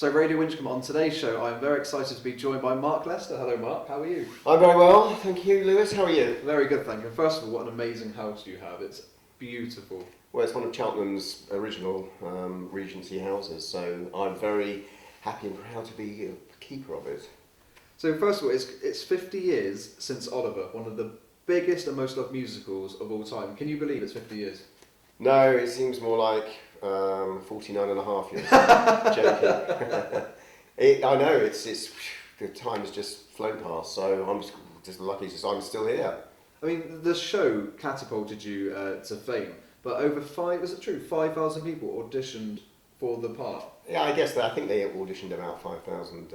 So Radio Winchcombe, on today's show, I'm very excited to be joined by Mark Lester. Hello Mark, how are you? I'm very well, thank you. Lewis, how are you? Very good, thank you. First of all, what an amazing house you have. It's beautiful. Well, it's one of Cheltenham's original Regency houses, so I'm very happy and proud to be a keeper of it. So first of all, it's 50 years since Oliver, one of the biggest and most loved musicals of all time. Can you believe it's 50 years? No, it seems more like 49 and a half years. Joking. I know, it's the time has just flown past, so I'm just lucky I'm still here. I mean, the show catapulted you to fame, but over 5,000 people auditioned for the part? Yeah, I guess I think they auditioned about 5,000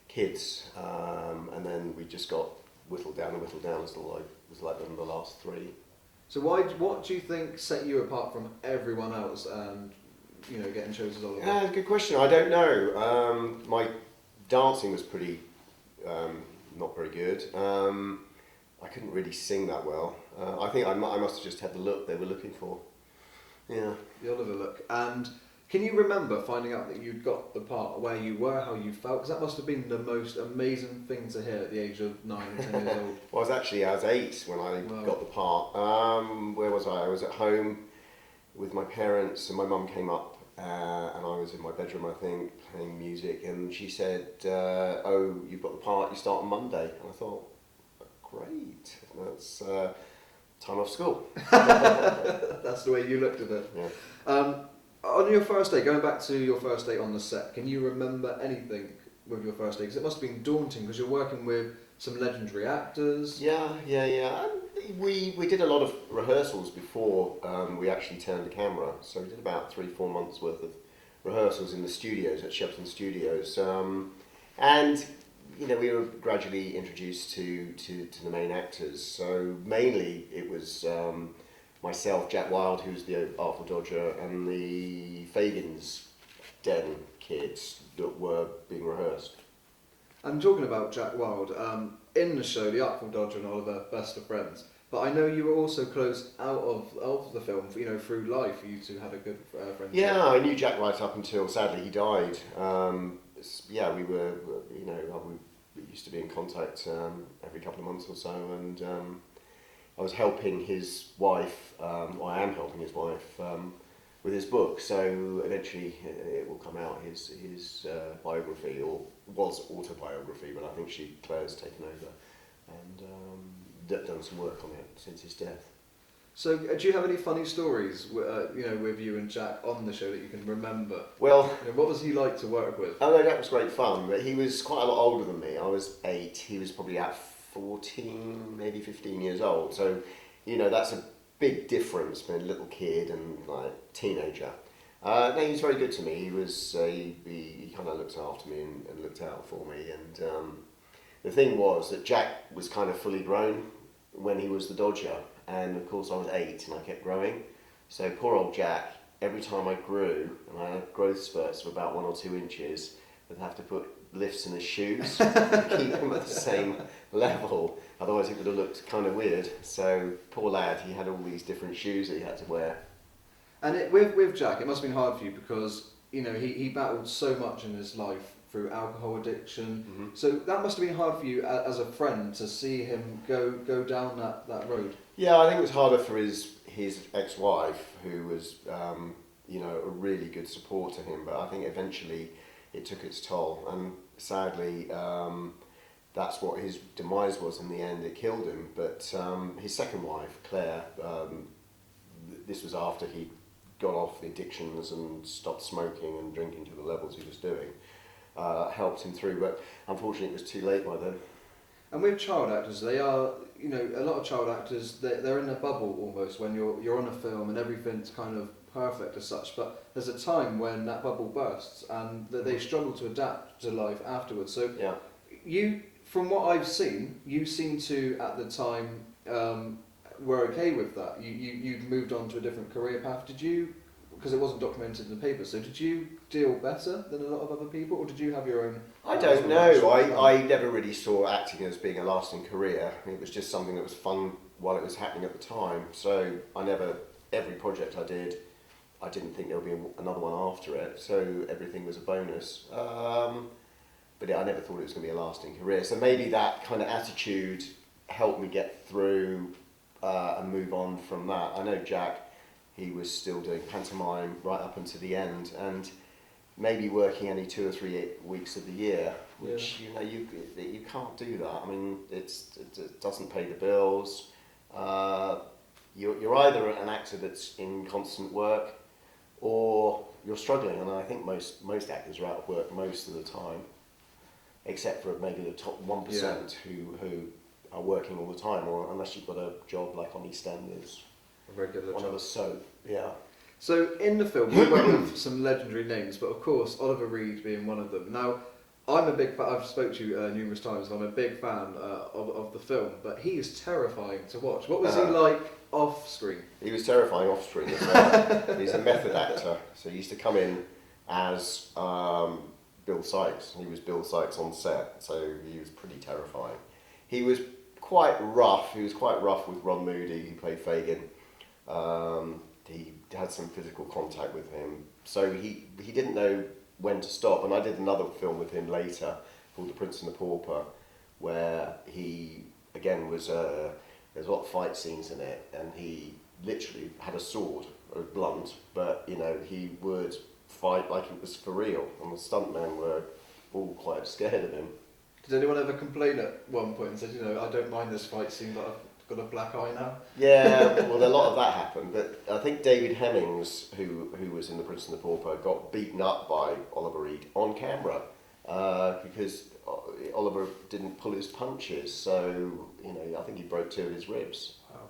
kids, and then we just got whittled down until I was like the last three. So what do you think set you apart from everyone else and, getting chosen as Oliver? Yeah, good question. I don't know. My dancing was pretty not very good. I couldn't really sing that well. I think I must have just had the look they were looking for. Yeah. The Oliver look. And can you remember finding out that you'd got the part, where you were, how you felt? Because that must have been the most amazing thing to hear at the age of 9 or 10 years old. Well, I was 8 when I got the part. Where was I? I was at home with my parents, and my mum came up, and I was in my bedroom, I think, playing music, and she said, "Oh, you've got the part. You start on Monday." And I thought, great, that's time off school. That's the way you looked at it. Yeah. On your first day, going back to your first day on the set, can you remember anything with your first day? Because it must have been daunting, because you're working with some legendary actors. Yeah. We did a lot of rehearsals before we actually turned the camera. So we did about 3-4 months worth of rehearsals in the studios at Shepton Studios, and we were gradually introduced to the main actors. So mainly it was myself, Jack Wilde, who's the Artful Dodger, and the Fagin's Den kids that were being rehearsed. I'm talking about Jack Wilde. In the show, the Artful Dodger and Oliver, best of friends. But I know you were also close out of the film, through life. You two had a good friendship. Yeah, I knew Jack right up until, sadly, he died. We were, we used to be in contact every couple of months or so, and I was helping his wife, I am helping his wife with his book, so eventually it will come out, his biography, or was autobiography, but I think Claire's taken over and done some work on it since his death. So do you have any funny stories, with you and Jack on the show that you can remember? Well, what was he like to work with? Oh no, that was great fun, but he was quite a lot older than me. I was 8, he was probably at 14, maybe 15 years old, so that's a big difference between a little kid and like teenager. No, he was very good to me. He was he kind of looked after me and looked out for me, and the thing was that Jack was kind of fully grown when he was the Dodger, and of course I was 8 and I kept growing, so poor old Jack, every time I grew, and I had growth spurts of about 1 or 2 inches, I'd have to put lifts in his shoes to keep him at the same level, otherwise it would have looked kind of weird. So poor lad, he had all these different shoes that he had to wear. And with Jack, it must have been hard for you because he battled so much in his life through alcohol addiction. Mm-hmm. So that must have been hard for you as a friend to see him go down that road. Yeah, I think it was harder for his ex-wife, who was a really good support to him, but I think eventually it took its toll, and sadly that's what his demise was in the end. It killed him. But his second wife, Claire, this was after he got off the addictions and stopped smoking and drinking to the levels he was doing, helped him through, but unfortunately it was too late by then. And with child actors, they are, a lot of child actors, they're in a bubble almost when you're on a film and everything's kind of perfect as such, but there's a time when that bubble bursts and they struggle to adapt to life afterwards. So yeah. You, from what I've seen, you seem to, at the time, were okay with that. You'd moved on to a different career path. Did you, because it wasn't documented in the paper, so did you deal better than a lot of other people, or did you have your own... I don't know. I never really saw acting as being a lasting career. It was just something that was fun while it was happening at the time. So every project I did, I didn't think there would be another one after it, so everything was a bonus. But I never thought it was going to be a lasting career. So maybe that kind of attitude helped me get through and move on from that. I know Jack, he was still doing pantomime right up until the end, and maybe working only 2 or 3 weeks of the year, which you can't do that. I mean, it doesn't pay the bills. You're either an actor that's in constant work, or you're struggling. And I think most actors are out of work most of the time, except for maybe the top 1% who are working all the time, or unless you've got a job like on EastEnders, A regular one job. of the soap. Yeah. So in the film, we went with some legendary names, but of course Oliver Reed being one of them. Now, I'm a big fan. I've spoke to you numerous times, and I'm a big fan of the film. But he is terrifying to watch. What was he like off screen? He was terrifying off screen as well. He's a method actor, so he used to come in as Bill Sykes. He was Bill Sykes on set, so he was pretty terrifying. He was quite rough. He was quite rough with Ron Moody, who played Fagin. He had some physical contact with him, so he didn't know when to stop. And I did another film with him later called The Prince and the Pauper, where he again was there's a lot of fight scenes in it, and he literally had a sword, a blunt, but he would fight like it was for real, and the stuntmen were all quite scared of him. Did anyone ever complain at one point and said, I don't mind this fight scene, but I've got a black eye now? Yeah, well, a lot of that happened, but I think David Hemmings, who was in The Prince and the Pauper, got beaten up by Oliver Reed on camera because Oliver didn't pull his punches, so I think he broke 2 of his ribs. Wow.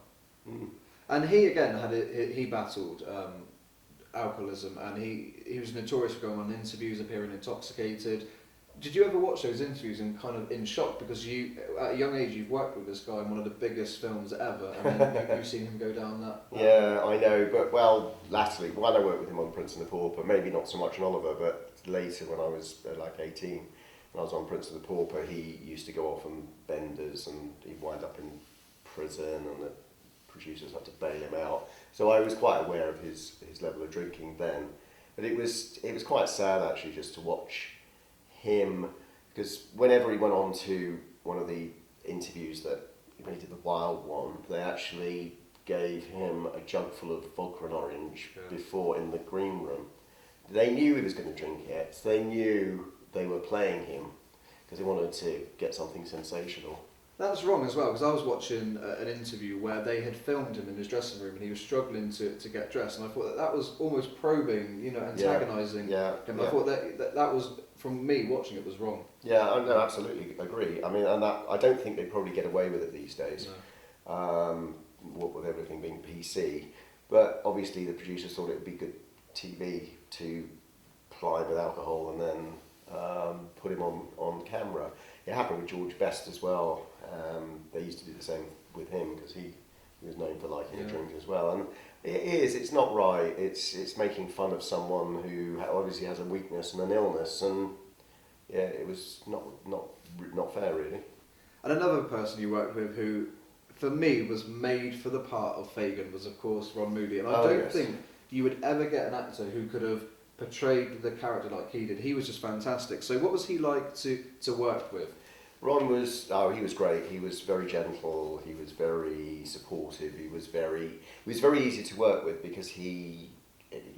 Mm. And he again he battled alcoholism, and he was notorious for going on interviews appearing intoxicated. Did you ever watch those interviews and kind of in shock, because you, at a young age, you've worked with this guy in one of the biggest films ever, and then you've seen him go down that? Yeah, I know, but latterly, while I worked with him on Prince and the Pauper, maybe not so much on Oliver, but later when I was like 18, when I was on Prince and the Pauper, he used to go off on benders, and he'd wind up in prison, and the producers had to bail him out. So I was quite aware of his level of drinking then, but it was quite sad actually just to watch him, because whenever he went on to one of the interviews that when he did the Wild one, they actually gave him a jug full of vodka and orange before in the green room. They knew he was going to drink it, so they knew they were playing him because they wanted to get something sensational. That's wrong as well, because I was watching an interview where they had filmed him in his dressing room and he was struggling to get dressed, and I thought that was almost probing, antagonising him. I thought that was, from me watching it, was wrong. Yeah, I no, absolutely agree. I mean, and that I don't think they probably get away with it these days. No. What with everything being PC, but obviously the producers thought it would be good TV to ply with alcohol and then put him on camera. It happened with George Best as well. They used to do the same with him because he was known for liking a drink as well. And it's not right. It's making fun of someone who obviously has a weakness and an illness, and it was not fair really. And another person you worked with who, for me, was made for the part of Fagin was, of course, Ron Moody. And I don't think you would ever get an actor who could have portrayed the character like he did. He was just fantastic. So what was he like to work with? Ron was, he was great. He was very gentle. He was very supportive. He was very easy to work with because he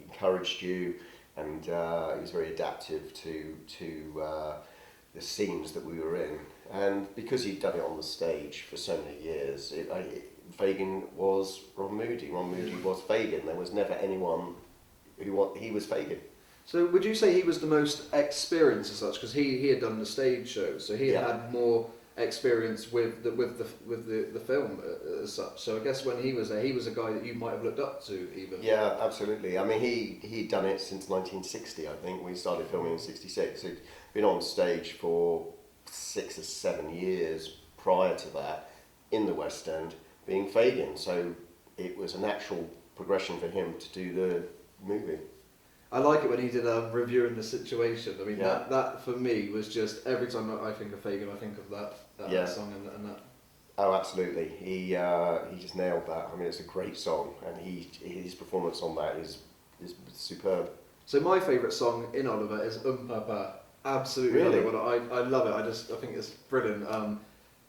encouraged you, and he was very adaptive to the scenes that we were in. And because he'd done it on the stage for so many years, Fagin was Ron Moody. Ron Moody was Fagin. There was never anyone he was Fagin. So would you say he was the most experienced as such, because he had done the stage shows, so he had more experience with the film as such. So I guess when he was there, he was a guy that you might have looked up to even. Yeah, absolutely. I mean, he'd done it since 1960. I think we started filming in '66. He'd been on stage for 6 or 7 years prior to that in the West End, being Fagin. So it was a natural progression for him to do the movie. I like it when he did reviewing the situation. I mean, that for me was just, every time I think of Fagin, I think of that song and that. Oh, absolutely. He just nailed that. I mean, it's a great song, and his performance on that is is superb. So my favourite song in Oliver is Papa. Absolutely Really? love it. I love it. I think it's brilliant.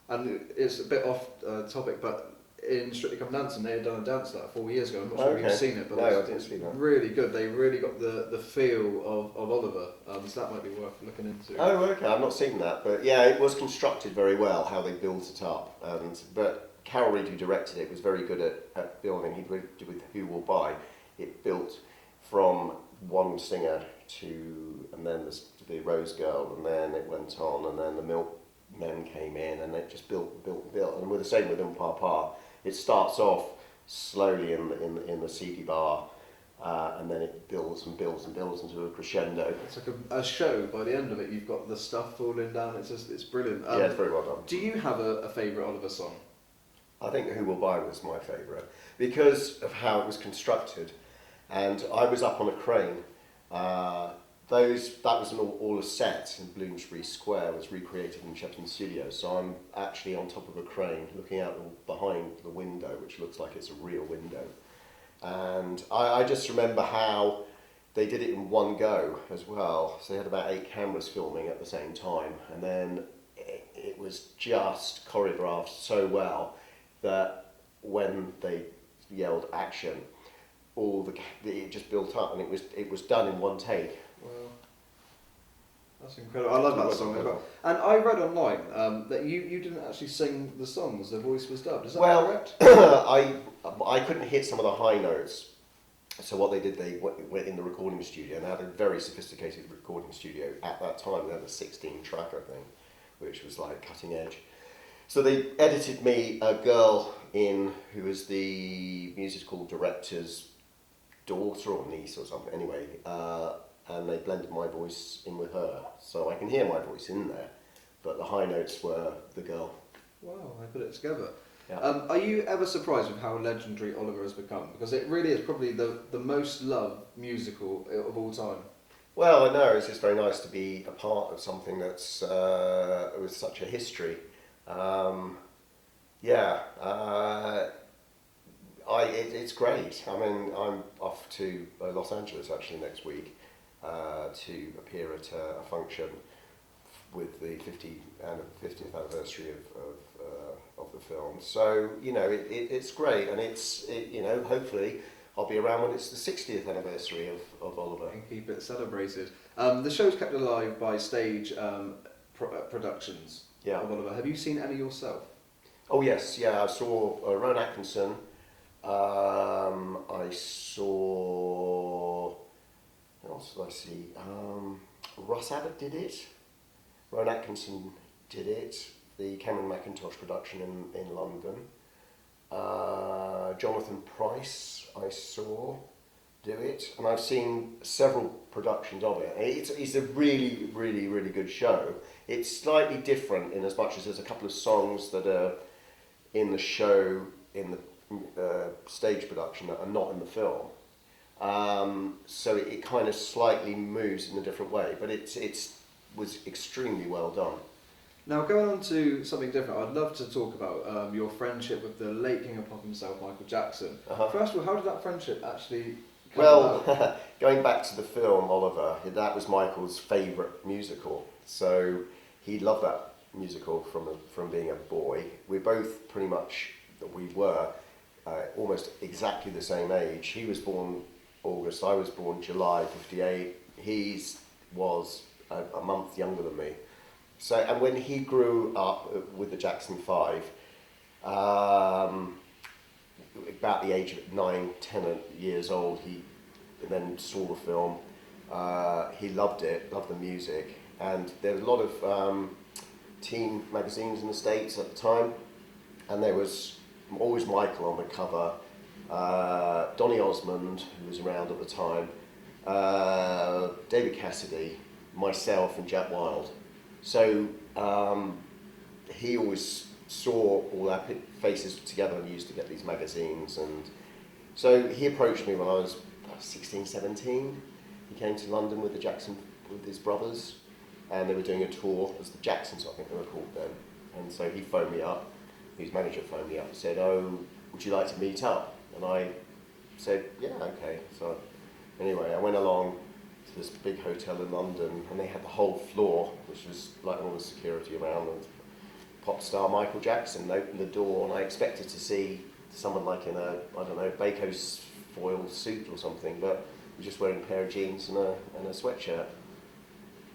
And it's a bit off topic, but in Strictly Come Dancing, they had done a dance like 4 years ago. I'm not sure if you've seen it, but No, I it's, didn't it's see that. really good. They really got the feel of Oliver, so that might be worth looking into. Oh, okay. I've not seen that, but yeah, it was constructed very well how they built it up. But Carol Reed, who directed it, was very good at building. He did with Who Will Buy. It built from one singer and then the Rose Girl, and then it went on, and then the Milkmen came in, and it just built. And we're the same with Papa. It starts off slowly in the CD bar, and then it builds and builds and builds into a crescendo. It's like a show. By the end of it, you've got the stuff falling down. It's brilliant. Yeah, it's very well done. Do you have a favourite Oliver song? I think Who Will Buy was my favourite because of how it was constructed, and I was up on a crane. That was all a set in Bloomsbury Square, was recreated in Shepton Studios. So I'm actually on top of a crane looking out behind the window, which looks like it's a real window. And I just remember how they did it in one go as well. So they had about 8 cameras filming at the same time, and then it was just choreographed so well that when they yelled action, it just built up, and it was done in one take. Wow, that's incredible. I love that song as well. And I read online that you didn't actually sing the songs; the voice was dubbed. Is that correct? I couldn't hit some of the high notes, so what they did, they went in the recording studio, and they had a very sophisticated recording studio at that time. They had a 16-track, I think, which was like cutting edge. So they edited me, a girl in who was the musical director's daughter or niece or something, anyway, and they blended my voice in with her, so I can hear my voice in there, but the high notes were the girl. Wow, they put it together. Yeah. Are you ever surprised with how legendary Oliver has become? Because it really is probably the most loved musical of all time. Well, I know, it's just very nice to be a part of something that's with such a history. It's great. I mean, I'm off to Los Angeles actually next week to appear at a function with the 50th anniversary of the film. So it's great, and hopefully I'll be around when it's the 60th anniversary of Oliver. And keep it celebrated. The show's kept alive by stage productions of Oliver. Have you seen any yourself? Oh yes, yeah. I saw Rowan Atkinson. I saw. What else did I see? Russ Abbott did it. Rowan Atkinson did it. The Cameron Mackintosh production in London. Jonathan Pryce I saw do it, and I've seen several productions of it. It's a really, really, really good show. It's slightly different in as much as there's a couple of songs that are in the show, in the stage production, that are not in the film. So it kind of slightly moves in a different way, but it was extremely well done. Now, going on to something different, I'd love to talk about your friendship with the late King of Pop himself, Michael Jackson. Uh-huh. First of all, how did that friendship actually come about? Going back to the film Oliver, that was Michael's favourite musical, so he loved that musical from being a boy. We're both pretty much, we were almost exactly the same age. He was born August, I was born July '58. He was a month younger than me. So, and when he grew up with the Jackson 5, about the age of 9, 10 years old, he then saw the film. He loved it, loved the music, and there was a lot of teen magazines in the States at the time, and there was always Michael on the cover, Donny Osmond, who was around at the time, David Cassidy, myself, and Jack Wilde. So he always saw all our faces together and used to get these magazines, and so he approached me when I was about 16, 17. He came to London with with his brothers, and they were doing a tour as the Jacksons, I think they were called then. And so he phoned me up, his manager phoned me up and said, "Oh, would you like to meet up?" And I said, "Yeah, okay." So Anyway, I went along to this big hotel in London, and they had the whole floor, which was like all the security around, and pop star Michael Jackson opened the door, and I expected to see someone like in a, I don't know, Baco's foil suit or something, but he was just wearing a pair of jeans and a sweatshirt.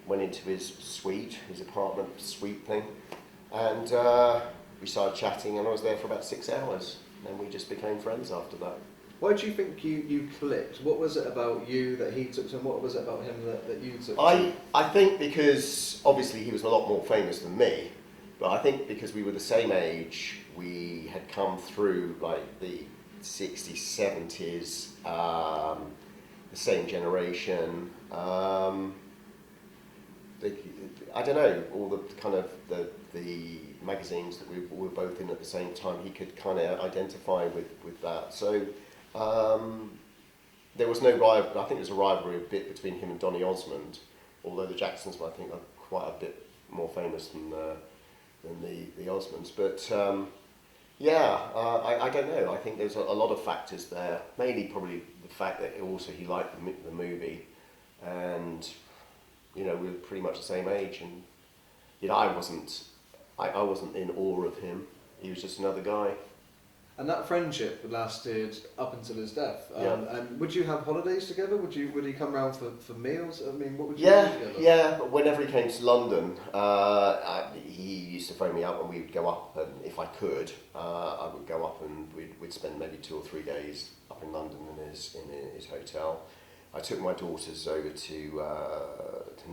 Went into his suite, his apartment suite thing, and we started chatting, and I was there for about 6 hours, and we just became friends after that. Why do you think you clicked? What was it about you that he took to, and what was it about him that you took to? I think because obviously he was a lot more famous than me, but I think because we were the same age, we had come through like the 60s, 70s, the same generation. I don't know, all the kind of the magazines that we were both in at the same time, he could kind of identify with that. So there was no rival. I think there was a rivalry a bit between him and Donny Osmond, although the Jacksons, I think, are quite a bit more famous than the Osmonds. But I don't know. I think there's a lot of factors there. Mainly probably the fact that also he liked the movie, and we were pretty much the same age, and I wasn't in awe of him. He was just another guy. And that friendship lasted up until his death. Yeah. And would you have holidays together? Would he come round for meals? I mean, what would you Yeah, do together? yeah. But whenever he came to London, he used to phone me up, and we would go up. And if I could, I would go up, and we'd spend maybe 2 or 3 days up in London in his hotel. I took my daughters over to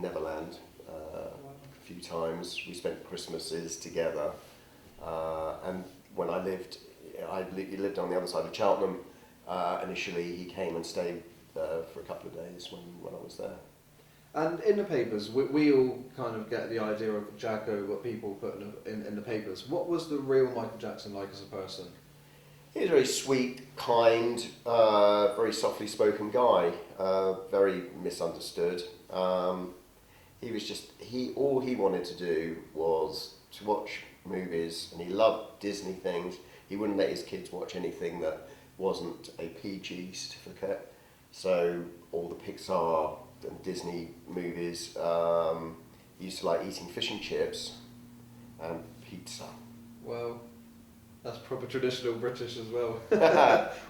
Neverland a few times. We spent Christmases together, and when I lived on the other side of Cheltenham. Initially, he came and stayed for a couple of days when I was there. And in the papers, we all kind of get the idea of Jacko, what people put in the papers. What was the real Michael Jackson like as a person? He was a very sweet, kind, very softly spoken guy, very misunderstood. He was just, all he wanted to do was to watch movies, and he loved Disney things. He wouldn't let his kids watch anything that wasn't a PG certificate. So all the Pixar and Disney movies, he used to like eating fish and chips and pizza. Well, that's proper traditional British as well.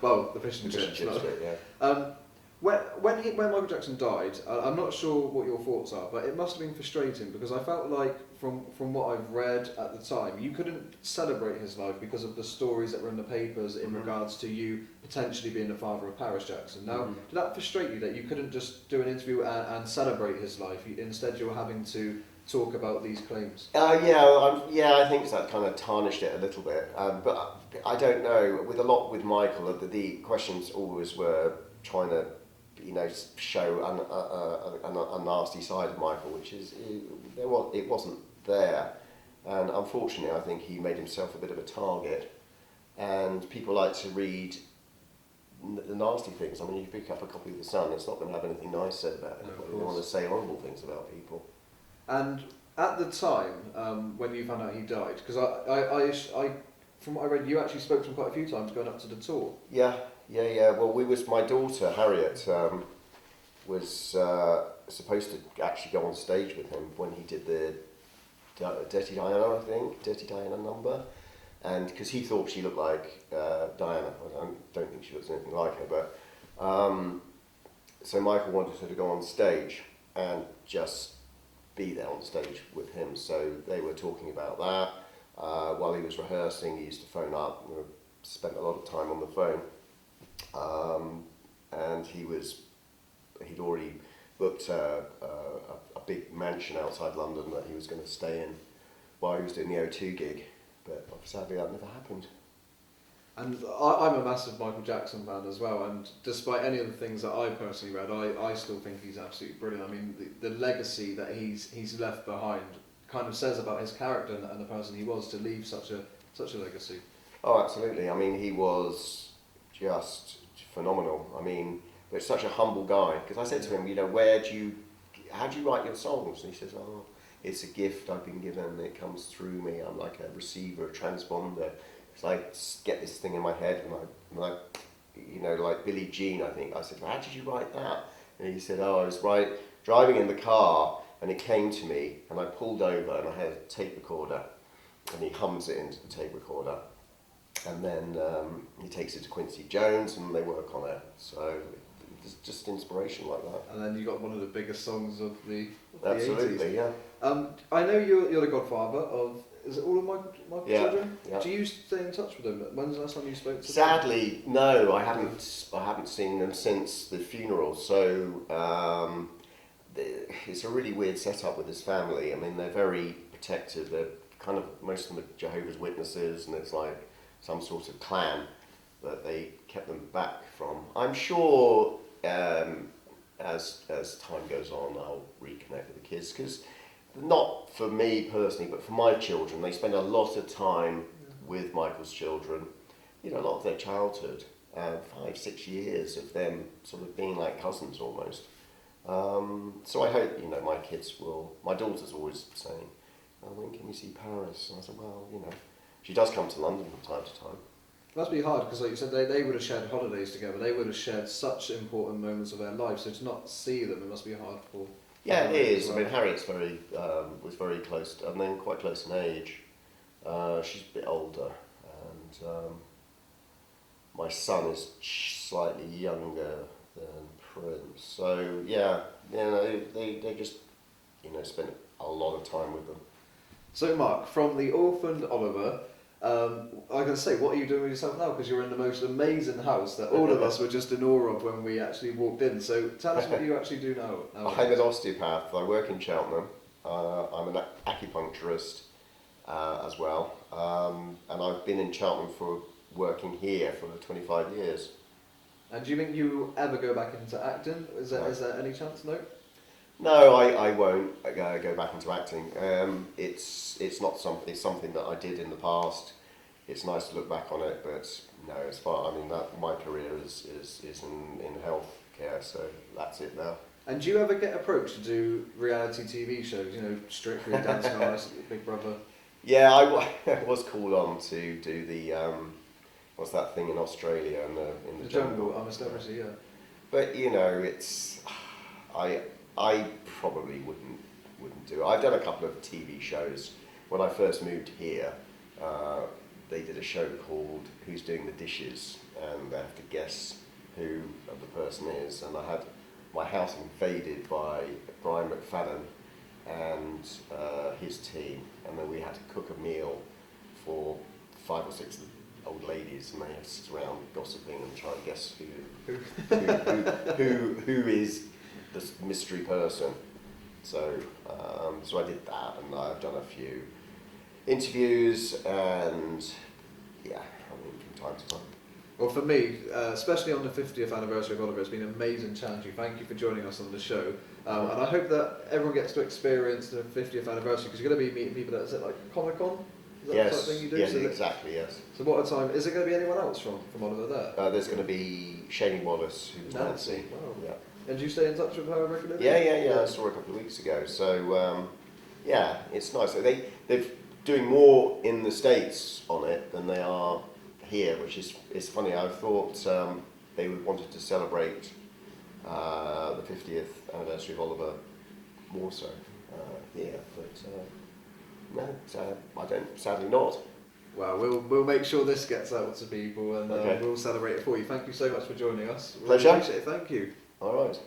Well, the fish and chips. Yeah. When Michael Jackson died, I'm not sure what your thoughts are, but it must have been frustrating because I felt like from what I've read at the time, you couldn't celebrate his life because of the stories that were in the papers in regards to you potentially being the father of Paris Jackson. Now, did that frustrate you that you couldn't just do an interview and celebrate his life? Instead, you were having to talk about these claims. I think that kind of tarnished it a little bit. But I don't know. With Michael, the questions always were trying to show a nasty side of Michael, which is it wasn't there, and unfortunately I think he made himself a bit of a target, and people like to read the nasty things. I mean, you pick up a copy of The Sun, it's not going to have anything nice said about it. They want to say horrible things about people. And at the time, when you found out he died, because I from what I read, you actually spoke to him quite a few times going up to the tour. Yeah. Well, my daughter Harriet was supposed to actually go on stage with him when he did the Dirty Diana, I think, Dirty Diana number, and because he thought she looked like Diana. I don't think she looks anything like her, but so Michael wanted her to go on stage and just be there on stage with him. So they were talking about that while he was rehearsing. He used to phone up, spent a lot of time on the phone. And he'd already booked a big mansion outside London that he was going to stay in while he was doing the O2 gig, but sadly that never happened. And I'm a massive Michael Jackson fan as well, and despite any of the things that I personally read, I still think he's absolutely brilliant. I mean, the legacy that he's left behind kind of says about his character and the person he was to leave such a legacy. Oh, absolutely. I mean, he was just phenomenal. I mean, but such a humble guy. Because I said to him, how do you write your songs? And he says, it's a gift I've been given. It comes through me. I'm like a receiver, a transponder. Because I get this thing in my head and I you know, like Billie Jean, I think. I said, well, how did you write that? And he said, oh, I was driving in the car and it came to me and I pulled over and I had a tape recorder and he hums it into the tape recorder. And then he takes it to Quincy Jones and they work on it. So it's just inspiration like that. And then you got one of the biggest songs of the Absolutely, 80s. yeah. I know you're the godfather of, is it all of my children? Yeah. Do you stay in touch with them? When's the last time you spoke to them? Sadly, no, I haven't seen them since the funeral. So it's a really weird setup with this family. I mean, they're very protective. They're kind of, most of them are Jehovah's Witnesses, and it's like some sort of clan that they kept them back from. I'm sure as time goes on, I'll reconnect with the kids, because not for me personally, but for my children, they spend a lot of time with Michael's children. You know, a lot of their childhood, 5-6 years of them sort of being like cousins almost. So I hope, you know, my kids will. My daughter's always saying, "Oh, when can we see Paris?" And I said, "Well, you know, she does come to London from time to time." It must be hard because, like you said, they would have shared holidays together. They would have shared such important moments of their life. So to not see them, it must be hard for. Yeah, it is. Well. I mean, Harriet's was very close, and then quite close in age. She's a bit older, and my son is slightly younger than Prince. So yeah, you know, they just, you know, spend a lot of time with them. So Mark, from the orphaned Oliver, I can say, what are you doing with yourself now? Because you're in the most amazing house that all of us were just in awe of when we actually walked in. So tell us what you actually do now. I'm an osteopath. I work in Cheltenham. I'm an acupuncturist as well, and I've been in Cheltenham for working here for 25 years. And do you think you ever go back into acting? Is there any chance? No. No, I won't go back into acting. It's not something. It's something that I did in the past. It's nice to look back on it, but no, it's far. I mean, that my career is in healthcare, so that's it now. And do you ever get approached to do reality TV shows? You know, Strictly, Dancing on Ice, Big Brother. Yeah, I was called on to do the what's that thing in Australia in the jungle. I'm a celebrity, yeah. But you know, it's I probably wouldn't do it. I've done a couple of TV shows. When I first moved here, they did a show called Who's Doing the Dishes, and they have to guess who the person is. And I had my house invaded by Brian McFadden and his team, and then we had to cook a meal for 5 or 6 old ladies, and they had to sit around gossiping and try and guess who is this mystery person. So so I did that, and I've done a few interviews, and yeah, I mean, from time to time. Well, for me, especially on the 50th anniversary of Oliver, it's been an amazing challenge. Thank you for joining us on the show. And I hope that everyone gets to experience the 50th anniversary, because you're going to be meeting people that, is it like Comic-Con? Is that the type of thing you do? Yes, so exactly, yes. So what a time. Is there going to be anyone else from Oliver there? There's going to be Shani Wallace, who's Nancy. Wow. Yeah. And do you stay in touch with her regularly? Yeah. I saw her a couple of weeks ago. So yeah, it's nice. They're doing more in the States on it than they are here, which is funny. I thought they wanted to celebrate the 50th anniversary of Oliver more so here, but no, I don't. Sadly, not. Well, we'll make sure this gets out to people, and Okay. we'll celebrate it for you. Thank you so much for joining us. Really Pleasure. appreciate it. Thank you. All right.